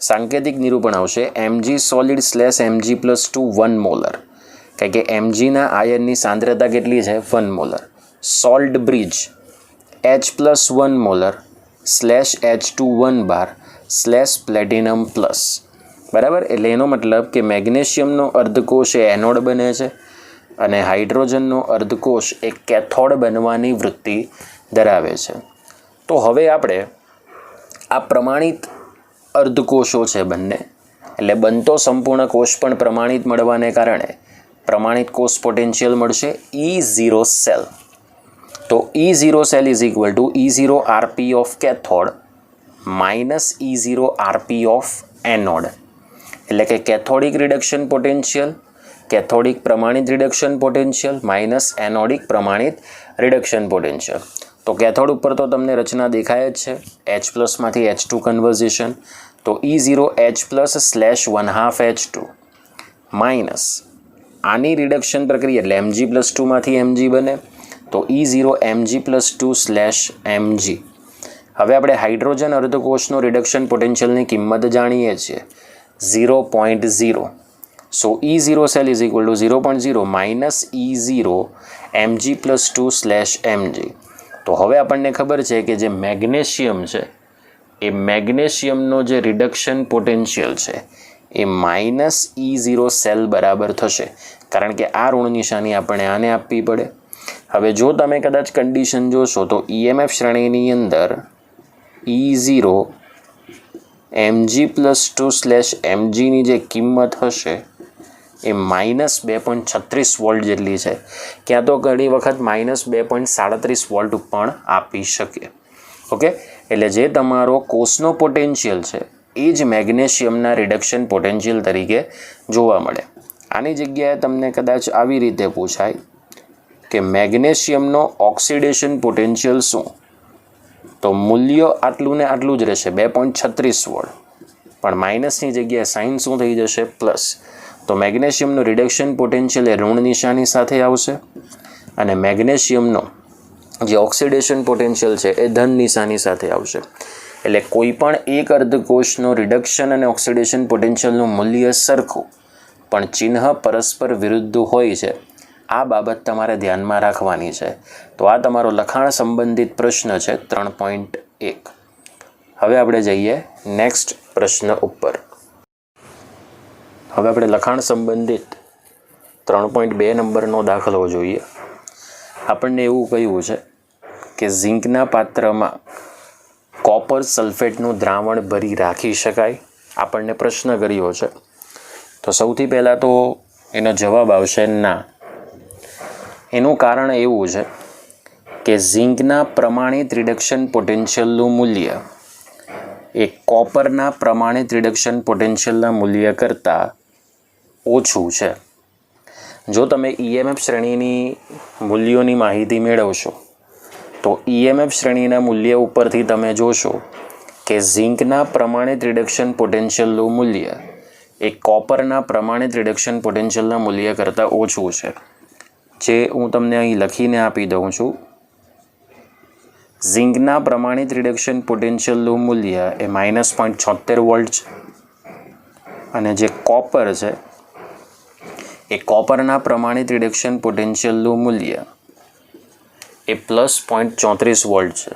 સાંકેતિક નિરૂપણ આવશે Mg સોલિડ / Mg+2 1 મોલર, કારણ કે Mgના આયનની સાંદ્રતા કેટલી છે? 1 molar. Salt bridge H+1 molar /H2 1 બાર /પ્લેટિનમ પ્લસ. બરાબર. એટલે એનો મતલબ કે મેગ્નેશિયમનો અર્ધકોષ એ એનોડ બને છે અને હાઇડ્રોજનનો અર્ધકોષ એ કેથોડ બનવાની વૃત્તિ ધરાવે છે. તો હવે આપણે આ પ્રમાણિત અર્ધકોષો છે બંને, એટલે બનતો સંપૂર્ણ કોષ પણ પ્રમાણિત મળવાને કારણે પ્રમાણિત કોષ પોટેન્શિયલ મળશે E0 સેલ. તો E0 cell is equal to E0 Rp of cathode minus E0 Rp of anode, એટલે કે કેથોડિક રિડક્શન પોટેન્શિયલ, કેથોડિક પ્રમાણિત રિડક્શન પોટેન્શિયલ માઇનસ એનોડિક પ્રમાણિત રિડક્શન પોટેન્શિયલ. તો કેથોડ ઉપર તો તમને રચના દેખાય જ છે, H+માંથી H2 કન્વર્ઝેશન. તો E0 H+ / 1/2 H2 માઇનસ આની રિડક્શન પ્રક્રિયા એટલે Mg+2માંથી Mg બને, તો E0 Mg+2 / Mg. હવે આપણે હાઇડ્રોજન અર્ધકોષનો રિડક્શન પોટેન્શિયલની કિંમત જાણીએ છીએ 0.0. સો E0 cell is equal to 0.0 minus E0 Mg+2 / Mg. તો હવે આપણને ખબર છે કે જે મેગ્નેશિયમ છે એ મેગ્નેશિયમનો જે રિડક્શન પોટેન્શિયલ છે એ માઇનસ E0 સેલ બરાબર થશે, કારણ કે આ ઋણ નિશાની આપણે આને આપવી પડે. હવે જો તમે કદાચ કન્ડિશન જોશો તો EMF શ્રેણીની અંદર E0 Mg+2 / Mgની જે કિંમત હશે એ -2.36 વોલ્ટ જેટલી છે, ક્યાં તો ઘણી વખત -2.37 વોલ્ટ પણ આપી શકે. ઓકે, એટલે જે તમારો કોષનો પોટેન્શિયલ છે એ જ મેગ્નેશિયમના રિડક્શન પોટેન્શિયલ તરીકે જોવા મળે. આની જગ્યાએ તમને કદાચ આવી રીતે પૂછાય કે મેગ્નેશિયમનો ઓક્સિડેશન પોટેન્શિયલ શું, તો મૂલ્ય આટલું ને આટલું જ રહેશે 2.36 વોલ્ટ, પણ માઇનસની જગ્યાએ સાઇન શું થઈ જશે પ્લસ. તો મેગ્નેશિયમનું રિડક્શન પોટેન્શિયલ એ ઋણ નિશાની સાથે આવશે અને મેગ્નેશિયમનો જે ઓક્સિડેશન પોટેન્શિયલ છે એ ધન નિશાની સાથે આવશે. એટલે કોઈ પણ એક અર્ધકોષનો રિડક્શન અને ઓક્સિડેશન પોટેન્શિયલનું મૂલ્ય સરખું પણ ચિહ્ન પરસ્પર વિરુદ્ધ હોય છે. આ બાબત તમારે ધ્યાનમાં રાખવાની છે. તો આ તમારો લખાણ સંબંધિત પ્રશ્ન છે 3.1. હવે આપણે જઈએ નેક્સ્ટ પ્રશ્ન ઉપર. હવે આપણે લખાણ સંબંધિત 3.2 નંબરનો દાખલો જોઈએ. આપણને એવું કહ્યું છે કે ઝીંકના પાત્રમાં કોપર સલ્ફેટનું દ્રાવણ ભરી રાખી શકાય. આપણને પ્રશ્ન કર્યો છે. તો સૌથી પહેલાં તો એનો જવાબ આવશે ના. એનું કારણ એવું છે કે ઝીંકના પ્રમાણિત રિડક્શન પોટેન્શિયલનું મૂલ્ય એ કોપરના પ્રમાણિત રિડક્શન પોટેન્શિયલના મૂલ્ય કરતાં ઓછું છે. જો તમે EMF શ્રેણીની મૂલ્યોની માહિતી મેળવશો તો EMF શ્રેણીના મૂલ્ય ઉપરથી તમે જોશો કે ઝીંકના પ્રમાણિત રિડક્શન પોટેન્શિયલનું મૂલ્ય એ કોપરના પ્રમાણિત રિડક્શન પોટેન્શિયલના મૂલ્ય કરતાં ઓછું છે. જે હું તમને અહીં લખીને આપી દઉં છું. ઝીંકના પ્રમાણિત રિડક્શન પોટેન્શિયલનું મૂલ્ય એ -0.76 વોલ્ટ છે અને જે કોપર છે એ કોપરના પ્રમાણિત રિડક્શન પોટેન્શિયલનું મૂલ્ય એ +0.34 વોલ્ટ છે.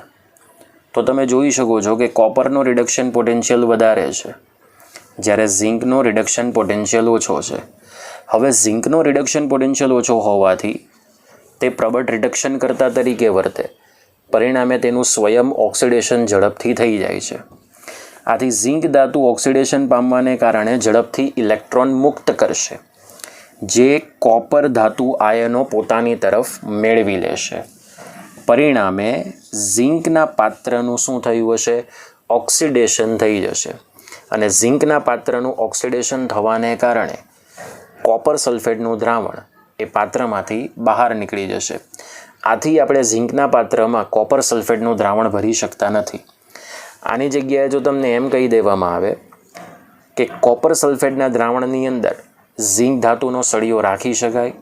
તો તમે જોઈ શકો છો કે કોપરનો રિડક્શન પોટેન્શિયલ વધારે છે જ્યારે ઝીંકનો રિડક્શન પોટેન્શિયલ ઓછો છે. હવે ઝીંકનો રિડક્શન પોટેન્શિયલ ઓછો હોવાથી તે પ્રબળ રિડક્શન કરતા તરીકે વર્તે, પરિણામે તેનું સ્વયં ઓક્સિડેશન ઝડપથી થઈ જાય છે. આથી ઝીંક ધાતુ ઓક્સિડેશન પામવાને કારણે ઝડપથી ઇલેક્ટ્રોન મુક્ત કરશે, જે કોપર ધાતુ આયનો પોતાની તરફ મેળવી લેશે. પરિણામે ઝીંકના પાત્રનું શું થયું હશે? ઓક્સિડેશન થઈ જશે અને ઝીંકના પાત્રનું ઓક્સિડેશન થવાને કારણે કોપર સલ્ફેટનું દ્રાવણ એ પાત્રમાંથી બહાર નીકળી જશે. આથી આપણે ઝીંકના પાત્રમાં કોપર સલ્ફેટનું દ્રાવણ ભરી શકતા નથી. આની જગ્યાએ જો તમને એમ કહી દેવામાં આવે કે કોપર સલ્ફેટના દ્રાવણની અંદર ઝીંક ધાતુનો સળિયો રાખી શકાય,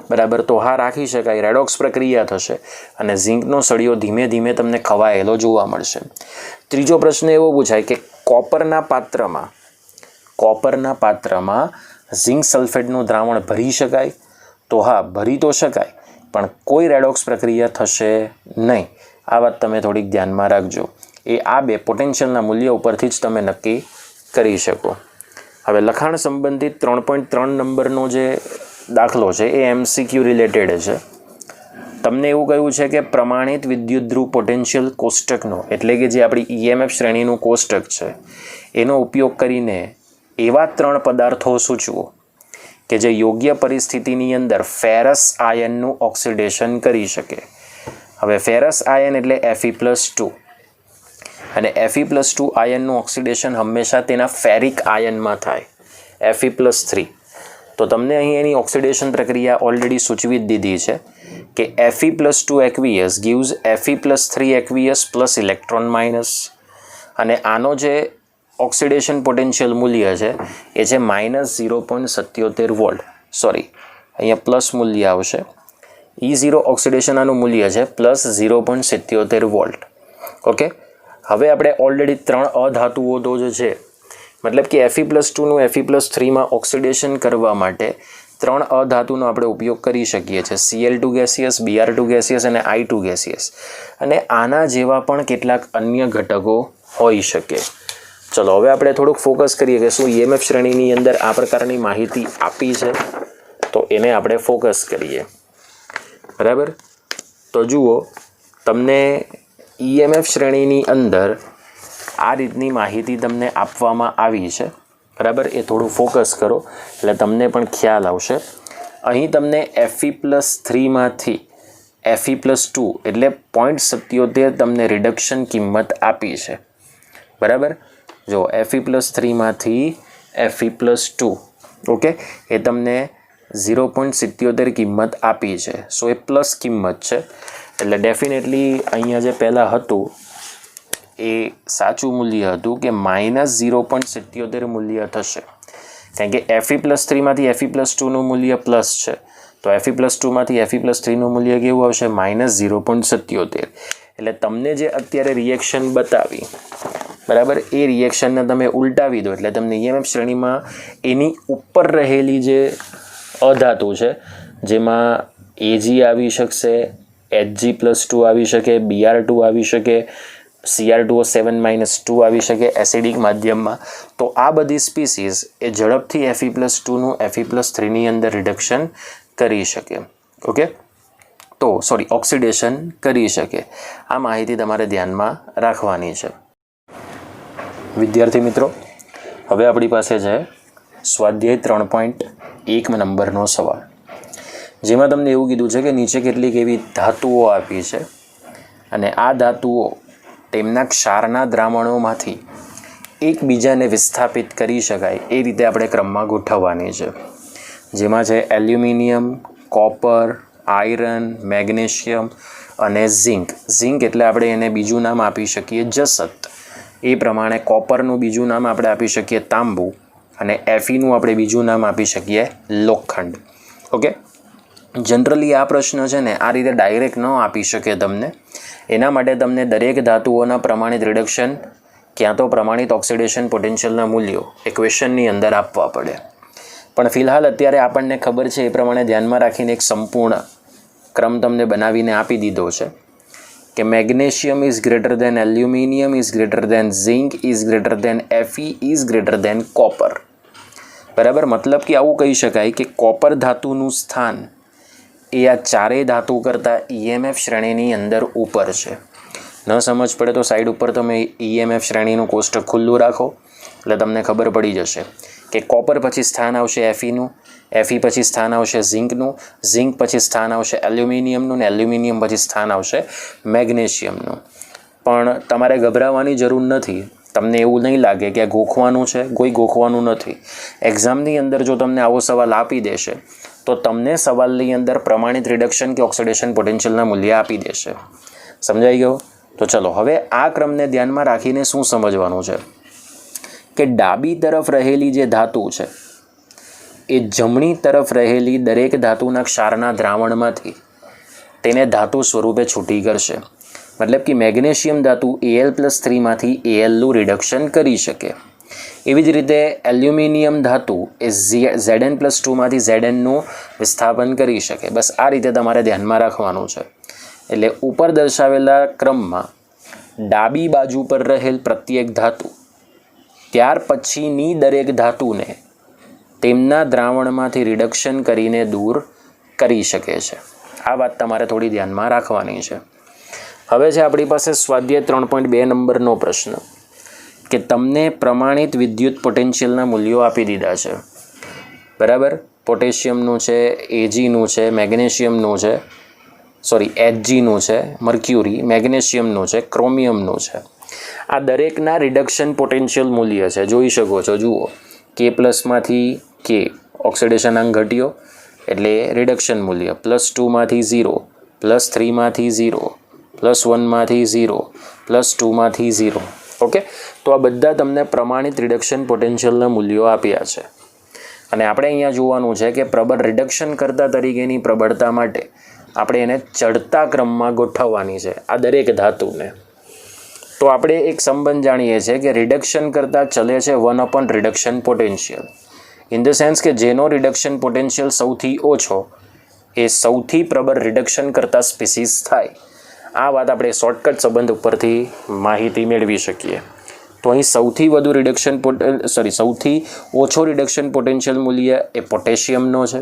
બરાબર, તો હા રાખી શકાય. રેડોક્સ પ્રક્રિયા થશે અને ઝીંકનો સળિયો ધીમે ધીમે તમને ખવાયેલો જોવા મળશે. ત્રીજો પ્રશ્ન એવો પૂછાય કે કોપરના પાત્રમાં ઝીંક સલ્ફેટનું દ્રાવણ ભરી શકાય? તો હા, ભરી તો શકાય, પણ કોઈ રેડોક્સ પ્રક્રિયા થશે નહીં. આ વાત તમે થોડીક ધ્યાનમાં રાખજો. એ આ બે પોટેન્શિયલના મૂલ્ય ઉપરથી જ તમે નક્કી કરી શકો. હવે લખાણ સંબંધિત 3.3 નંબરનો જે દાખલો છે એ MCQ રિલેટેડ છે. તમને એવું કહ્યું છે કે પ્રમાણિત વિદ્યુતધ્રુવ પોટેન્શિયલ કોષ્ટકનો, એટલે કે જે આપણી EMF શ્રેણીનું કોષ્ટક છે, એનો ઉપયોગ કરીને એવા 3 પદાર્થો સૂચવો કે જે યોગ્ય પરિસ્થિતિની અંદર ફેરસ આયનનું ઓક્સિડેશન કરી શકે. હવે ફેરસ આયન એટલે Fe+2 અને Fe+2 આયનનું ઓક્સિડેશન હંમેશા તેના ફેરિક આયનમાં થાય Fe+3. તો તમને અહીં એની ઓક્સિડેશન પ્રક્રિયા ઓલરેડી સૂચવી જ દીધી છે કે Fe+2 aqueous gives Fe+3 aqueous plus electron minus, અને આનો જે ઓક્સિડેશન પોટેન્શિયલ મૂલ્ય છે એ છે -0.77 વોલ્ટ. સોરી, અહીંયા પ્લસ મૂલ્ય આવશે. E0 ઓક્સિડેશન આનું મૂલ્ય છે +0.77 વોલ્ટ. ઓકે, હવે આપણે ઓલરેડી 3 અધાતુઓ તો જે છે, મતલબ કે Fe+2નું Fe+3માં ઓક્સિડેશન કરવા માટે 3 અધાતુનો આપણે ઉપયોગ કરી શકીએ છીએ. Cl2 ગેસિયસ, Br2 ગેસિયસ અને I2 ગેસિયસ. અને આના જેવા પણ કેટલાક અન્ય ઘટકો હોઈ શકે. ચલો હવે આપણે થોડુંક ફોકસ કરીએ કે શું EMF શ્રેણીની અંદર આ પ્રકારની માહિતી આપી છે, તો એને આપણે ફોકસ કરીએ. બરાબર, તો જુઓ, તમને EMF શ્રેણીની અંદર આ રીતની માહિતી તમને આપવામાં આવી છે. બરાબર, એ થોડું ફોકસ કરો એટલે તમને પણ ખ્યાલ આવશે. અહીં તમને Fe+3માંથી Fe+2 એટલે 0.77 તમને રિડક્શન કિંમત આપી છે, બરાબર. જો Fe+3માંથી Fe+2, ઓકે, એ તમને 0.77 કિંમત આપી છે. સો એ પ્લસ કિંમત છે, એટલે ડેફિનેટલી અહીંયા જે પહેલાં હતું એ સાચું મૂલ્ય હતું કે -0.77 મૂલ્ય થશે, કારણ કે Fe+3માંથી Fe+2નું મૂલ્ય પ્લસ છે, તો Fe+2માંથી Fe+3નું મૂલ્ય કેવું આવશે? -0.77. એટલે તમને જે અત્યારે રિએક્શન બતાવી, બરાબર, એ રિએક્શનને તમે ઉલટાવી દો એટલે તમને EMF શ્રેણીમાં એની ઉપર રહેલી જે અધાતુ છે, જેમાં Ag આવી શકશે, Hg+2 આવી શકે, Br2 આવી શકે, Cr2O7-2 આવી શકે એસિડિક માધ્યમમાં. તો આ બધી સ્પીસીઝ એ ઝડપથી Fe+2નું Fe+3ની અંદર રિડક્શન કરી શકે, ઓકે, તો સોરી ઓક્સિડેશન કરી શકે. આ માહિતી તમારે ધ્યાનમાં રાખવાની છે. વિદ્યાર્થી મિત્રો, હવે આપણી પાસે છે સ્વાધ્યાય 3.1 નંબરનો સવાલ, જેમાં તમને એવું કીધું છે કે નીચે કેટલીક એવી ધાતુઓ આપી છે અને આ ધાતુઓ તેમના ક્ષારના દ્રાવણોમાંથી એકબીજાને વિસ્થાપિત કરી શકાય એ રીતે આપણે ક્રમમાં ગોઠવવાની છે, જેમાં છે એલ્યુમિનિયમ, કોપર, આયરન, મેગ્નેશિયમ અને ઝિંક. ઝિંક એટલે આપણે એને બીજું નામ આપી શકીએ જસત, એ પ્રમાણે કોપરનું બીજું નામ આપણે આપી શકીએ તાંબુ અને Feનું આપણે બીજું નામ આપી શકીએ લોખંડ, ઓકે. જનરલી આ પ્રશ્ન છે ને આ રીતે ડાયરેક્ટ ન આપી શકે તમને, એના માટે તમને દરેક ધાતુઓના પ્રમાણિત રિડક્શન ક્યાં તો પ્રમાણિત ઓક્સિડેશન પોટેન્શિયલના મૂલ્યો એ ક્વેશ્ચનની અંદર આપવા પડે. પણ ફિલહાલ અત્યારે આપણને ખબર છે એ પ્રમાણે ધ્યાનમાં રાખીને એક સંપૂર્ણ ક્રમ તમને બનાવીને આપી દીધો છે કે magnesium is greater then aluminium is greater than zinc is greater then Fe is greater than copper, બરાબર. મતલબ કે આવું કહી શકાય કે કોપર ધાતુનું સ્થાન એ આ ચારેય ધાતુ કરતાં EMF શ્રેણીની અંદર ઉપર છે. ન સમજ પડે તો સાઈડ ઉપર તમે EMF શ્રેણીનું કોષ્ટક ખુલ્લું રાખો એટલે તમને ખબર પડી જશે કે કોપર પછી સ્થાન આવશે Feનું, Fe પછી સ્થાન આવશે ઝિંકનું, ઝિંક પછી સ્થાન આવશે એલ્યુમિનિયમનું ને એલ્યુમિનિયમ પછી સ્થાન આવશે મેગ્નેશિયમનું. પણ તમારે ગભરાવાની જરૂર નથી. તમને એવું નહીં લાગે કે આ ગોખવાનું છે, કોઈ ગોખવાનું નથી. એક્ઝામની અંદર જો તમને આવો સવાલ આપી દેશે તો તમને સવાલની અંદર પ્રમાણિત રિડક્શન કે ઓક્સિડેશન પોટેન્શિયલના મૂલ્ય આપી દેશે. સમજાઈ ગયો? તો ચલો હવે આ ક્રમને ધ્યાનમાં રાખીને શું સમજવાનું છે કે ડાબી તરફ રહેલી જે ધાતુ છે એ જમણી તરફ રહેલી દરેક ધાતુના ક્ષારના દ્રાવણમાંથી તેને ધાતુ સ્વરૂપે છૂટી કરશે. મતલબ કે મેગ્નેશિયમ ધાતુ Al+3માંથી Alનું રિડક્શન કરી શકે. એવી જ રીતે એલ્યુમિનિયમ ધાતુ એ Zn+2માંથી Znનું વિસ્થાપન કરી શકે. બસ આ રીતે તમારે ધ્યાનમાં રાખવાનું છે. એટલે ઉપર દર્શાવેલા ક્રમમાં ડાબી બાજુ પર રહેલ પ્રત્યેક ધાતુ ત્યાર પછીની દરેક ધાતુને તેમના દ્રાવણમાંથી રિડક્શન કરીને દૂર કરી શકે છે. આ વાત તમારે થોડી ધ્યાનમાં રાખવાની છે. હવે છે આપણી પાસે સ્વાધ્યાય 3.2 નંબરનો પ્રશ્ન કે તમને પ્રમાણિત વિદ્યુત પોટેન્શિયલના મૂલ્યો આપી દીધા છે, બરાબર. પોટેશિયમનું છે, Agનું છે, મેગ્નેશિયમનું છે, સોરી Hgનું છે, મર્ક્યુરી, મેગ્નેશિયમનું છે, ક્રોમિયમનું છે. આ દરેકના રિડક્શન પોટેન્શિયલ મૂલ્ય છે, જોઈ શકો છો. જુઓ, K+માંથી K ઓક્સિડેશન અંક ઘટ્યો એટલે રિડક્શન મૂલ્ય, +2માંથી 0, +3માંથી 0, +1માંથી 0, +2માંથી 0, ઓકે. તો આ બધા તમને પ્રમાણિત રિડક્શન પોટેન્શિયલના મૂલ્યો આપ્યા છે અને આપણે અહીંયા જોવાનું છે કે પ્રબળ રિડક્શન કરતા તરીકેની પ્રબળતા માટે આપણે એને ચડતા ક્રમમાં ગોઠવવાની છે આ દરેક ધાતુને. તો આપણે એક સંબંધ જાણીએ છીએ કે રિડક્શન કરતાં ચલે છે 1 reduction potential, in the sense કે જેનો રિડક્શન પોટેન્શિયલ સૌથી ઓછો એ સૌથી પ્રબળ રિડક્શન કરતાં સ્પીસીસ થાય. આ વાત આપણે શોર્ટકટ સંબંધ ઉપરથી માહિતી મેળવી શકીએ. તો અહીં સૌથી વધુ રિડક્શન સૌથી ઓછો રિડક્શન પોટેન્શિયલ મૂલ્ય એ પોટેશિયમનો છે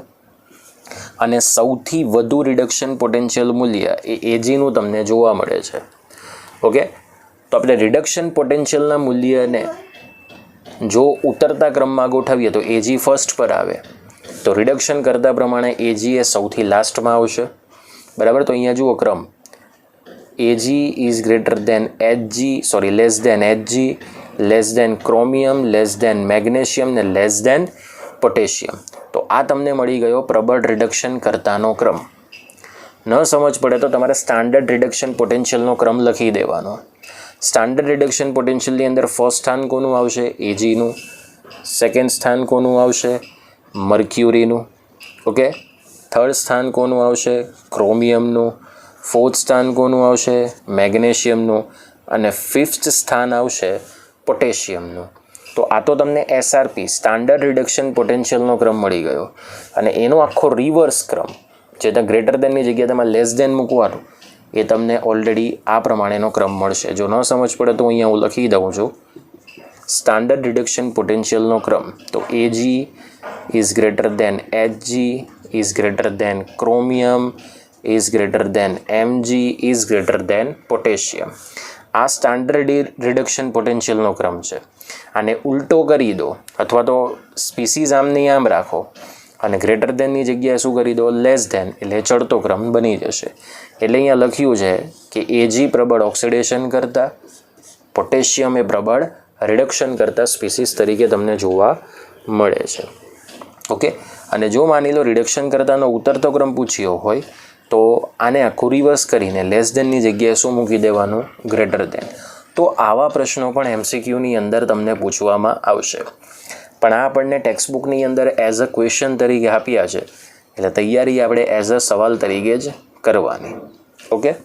અને સૌથી વધુ રિડક્શન પોટેન્શિયલ મૂલ્ય એ Agનું તમને જોવા મળે છે, ઓકે. તો આપણે રિડક્શન પોટેન્શિયલના મૂલ્યને જો ઉતરતા ક્રમમાં ગોઠવીએ તો Ag ફર્સ્ટ પર આવે, તો રિડક્શન કરતા પ્રમાણે Ag એ સૌથી લાસ્ટમાં આવશે, બરાબર. તો અહીંયા જુઓ ક્રમ, Ag is greater than Hg, less than Hg, less than chromium, less than magnesium ને લેસ દેન પોટેશિયમ. તો આ તમને મળી ગયો પ્રબળ રિડક્શન કરતાનો ક્રમ. ન સમજ પડે તો તમારે સ્ટાન્ડર્ડ રિડક્શન પોટેન્શિયલનો ક્રમ લખી દેવાનો. સ્ટાન્ડર્ડ રિડક્શન પોટેન્શિયલની અંદર ફર્સ્ટ સ્થાન કોનું આવશે? Agનું. સેકન્ડ સ્થાન કોનું આવશે? મર્ક્યુરીનું. ઓકે. થર્ડ સ્થાન કોનું આવશે? ક્રોમિયમનું. ફોર્થ સ્થાન કોનું આવશે? મેગ્નેશિયમનું. અને ફિફ્થ સ્થાન આવશે પોટેશિયમનું. તો આ તો તમને SRP સ્ટાન્ડર્ડ રિડક્શન પોટેન્શિયલનો ક્રમ મળી ગયો. અને એનો આખો રિવર્સ ક્રમ, જે ત્યાં ગ્રેટર દેનની જગ્યાએ તમારે લેસ દેન મૂકવાનું, એ તમને ઓલરેડી આ પ્રમાણેનો ક્રમ મળશે. જો ન સમજ પડે તો અહીંયા હું લખી દઉં છું સ્ટાન્ડર્ડ રિડક્શન પોટેન્શિયલનો ક્રમ. તો Ag is greater than Hg is greater then chromium is greater then Mg is greater then potassium. આ સ્ટાન્ડર્ડ રિડક્શન પોટેન્શિયલનો ક્રમ છે. આને ઉલટો કરી દો, અથવા તો સ્પીસીઝ આમની આમ રાખો અને ગ્રેટર દેનની જગ્યાએ શું કરી દો? લેસ દેન, એટલે ચડતો ક્રમ બની જશે. એટલે અહીંયા લખ્યું છે કે Ag પ્રબળ ઓક્સિડેશન કરતા, પોટેશિયમ એ પ્રબળ રિડક્શન કરતા સ્પીસીસ તરીકે તમને જોવા મળે છે. ઓકે. અને જો માની લો રિડક્શન કરતાનો ઉતરતો ક્રમ પૂછ્યો હોય તો આને આખું રિવર્સ કરીને લેસ દેનની જગ્યાએ શું મૂકી દેવાનું? Greater than. તો આવા પ્રશ્નો પણ MCQની અંદર તમને પૂછવામાં આવશે. પણ આ આપણને ટેક્સ્ટબુકની અંદર એઝ અ ક્વેશ્ચન તરીકે આપ્યા છે, એટલે તૈયારી આપણે એઝ અ સવાલ તરીકે જ કરવાની. ઓકે.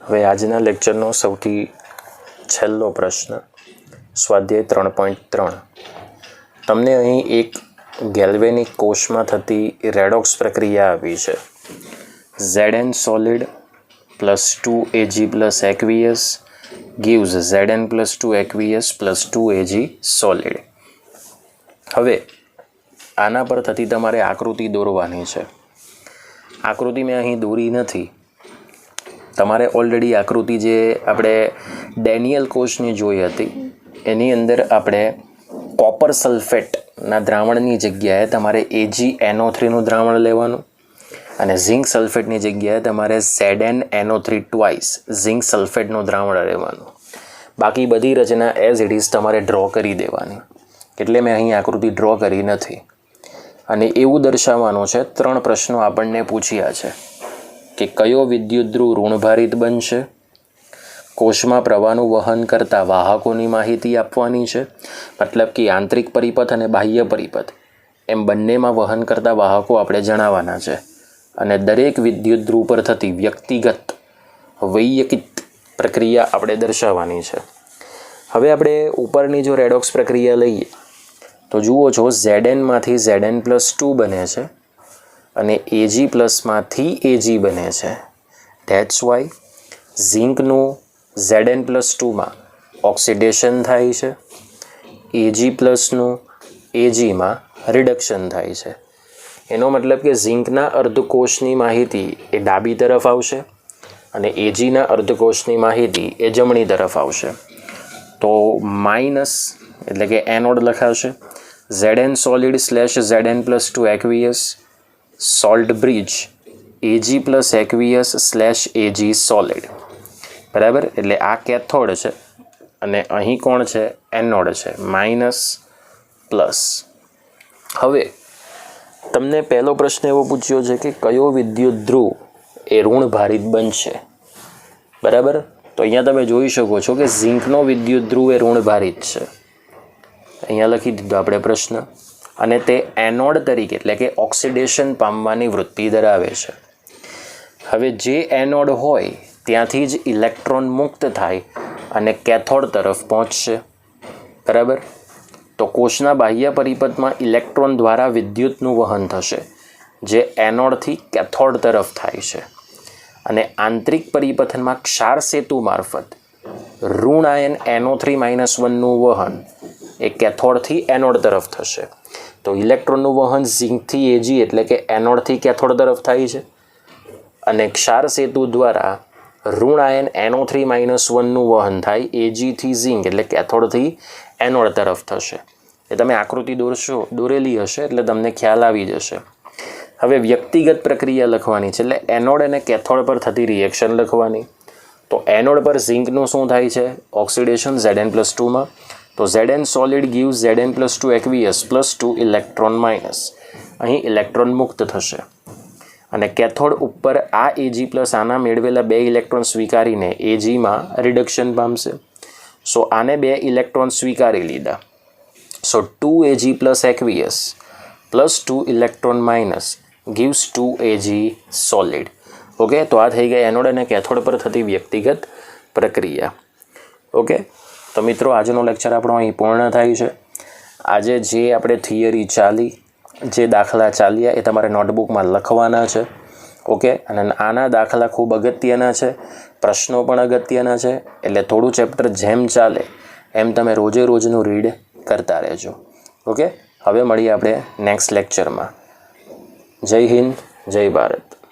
હવે આજના લેક્ચરનો સૌથી છેલ્લો પ્રશ્ન, સ્વાધ્યાય 3.3. તમને અહીં એક ગેલ્વેનિક કોષમાં થતી રેડોક્સ પ્રક્રિયા આપી છે. Zn solid plus 2Ag plus aqueous gives Zn plus 2 aqueous plus 2Ag solid. હવે આના પર થતી તમારે આકૃતિ દોરવાની છે. આકૃતિ મેં અહીં દોરી નથી. તમારે ઓલરેડી આકૃતિ જે આપણે ડેનિયલ કોષની જોઈ હતી એની અંદર આપણે કોપર સલ્ફેટના દ્રાવણની જગ્યાએ તમારે AgNO3નું દ્રાવણ લેવાનું અને ઝિંક સલ્ફેટની જગ્યાએ તમારે ZnNO3 ટ્વાઇસ ઝિંક સલ્ફેટનું દ્રાવણ લેવાનું. બાકી બધી રચના એઝ ઇટ ઇઝ તમારે ડ્રો કરી દેવાની. એટલે મેં અહીં આકૃતિ ડ્રો કરી નથી. અને એવું દર્શાવવાનું છે, 3 પ્રશ્નો આપણને પૂછ્યા છે કે કયો વિદ્યુતધ્રુવ ઋણભારિત બનશે, કોષમાં પ્રવાહનું વહન કરતા વાહકોની માહિતી આપવાની છે, મતલબ કે આંતરિક પરિપથ અને બાહ્ય પરિપથ એમ બંનેમાં વહન કરતા વાહકો આપણે જણાવવાના છે, અને દરેક વિદ્યુતધ્રુવ પર થતી વ્યક્તિગત વૈયક્તિક પ્રક્રિયા આપણે દર્શાવવાની છે. હવે આપણે ઉપરની જો રેડોક્સ પ્રક્રિયા લઈએ તો જુઓ છો Znમાંથી Zn+2 બને છે અને Ag+માંથી Ag બને છે. ધેટ્સ વાય ઝિંકનું Zn+2માં ઓક્સિડેશન થાય છે, Ag+નું Agમાં રિડક્શન થાય છે. એનો મતલબ કે ઝિંકના અર્ધકોષની માહિતી એ ડાબી તરફ આવશે અને Agના અર્ધકોષની માહિતી એ જમણી તરફ આવશે. તો માઇનસ એટલે કે એનોડ લખાશે. Zn solid / Zn+2 aqueous salt bridge Ag+ aqueous / Ag solid. બરાબર. એટલે આ કેથોડ છે અને અહીં કોણ છે? એનોડ છે. Minus plus. હવે તમને પહેલો પ્રશ્ન એવો પૂછ્યો છે કે કયો વિદ્યુત ધ્રુવ એ ઋણભારિત બનશે. બરાબર. તો અહીંયા તમે જોઈ શકો છો કે ઝિંકનો વિદ્યુત ધ્રુવ એ ઋણભારિત છે. અહીંયા લખી દીધો આપણે પ્રશ્ન. અને તે એનોડ તરીકે એટલે કે ઓક્સિડેશન પામવાની વૃત્તિ ધરાવે છે. હવે જે એનોડ હોય ત્યાંથી જ ઇલેક્ટ્રોન મુક્ત થાય અને કેથોડ તરફ પહોંચશે. બરાબર. તો કોષના બાહ્ય પરિપથમાં ઇલેક્ટ્રોન દ્વારા વિદ્યુતનું વહન થશે જે એનોડથી કેથોડ તરફ થાય છે, અને આંતરિક પરિપથમાં ક્ષાર સેતુ મારફત ઋણ આયન NO3-1નું વહન એ કેથોડથી એનોડ તરફ થશે. તો ઇલેક્ટ્રોનનું વહન ઝિંકથી Ag એટલે કે એનોડથી કેથોડ તરફ થાય છે, અને ક્ષાર સેતુ દ્વારા ઋણ આયન NO3-1નું વહન થાય Ag થી ઝિંક એટલે કેથોડથી એનોડ તરફ થશે. એ તમે આકૃતિ દોરેલી હશે એટલે તમને ખ્યાલ આવી જશે. હવે વ્યક્તિગત પ્રક્રિયા લખવાની છે, એટલે એનોડ અને કેથોડ પર થતી રિએક્શન લખવાની. તો એનોડ પર ઝિંકનું શું થાય છે? ઓક્સિડેશન Zn+2માં. તો Zn solid gives Zn+2 aqueous +2 electron minus. અહીં ઇલેક્ટ્રોન મુક્ત થશે અને કેથોડ ઉપર આ Ag+ આના મેળવેલા 2 ઇલેક્ટ્રોન સ્વીકારીને Agમાં રિડક્શન પામશે. સો આને 2 ઇલેક્ટ્રોન સ્વીકારી લીધા. સો 2Ag+ aqueous +2 electron minus gives 2Ag solid. Okay, તો આ થઈ ગઈ એનોડ અને કેથોડ પર થતી વ્યક્તિગત પ્રક્રિયા. ઓકે, તો મિત્રો આજનો લેક્ચર આપણો અહીં પૂર્ણ થાય છે. આજે જે આપણે થિયરી ચાલી, જે દાખલા ચાલ્યા એ તમારે નોટબુકમાં લખવાના છે. ઓકે, અને આના દાખલા ખૂબ અગત્યના છે, પ્રશ્નો પણ અગત્યના છે. એટલે થોડું ચેપ્ટર જેમ ચાલે એમ તમે રોજે રોજનું રીડ કરતા રહેજો. ઓકે, હવે મળીએ આપણે નેક્સ્ટ લેક્ચરમાં. જય હિન્દ, જય ભારત.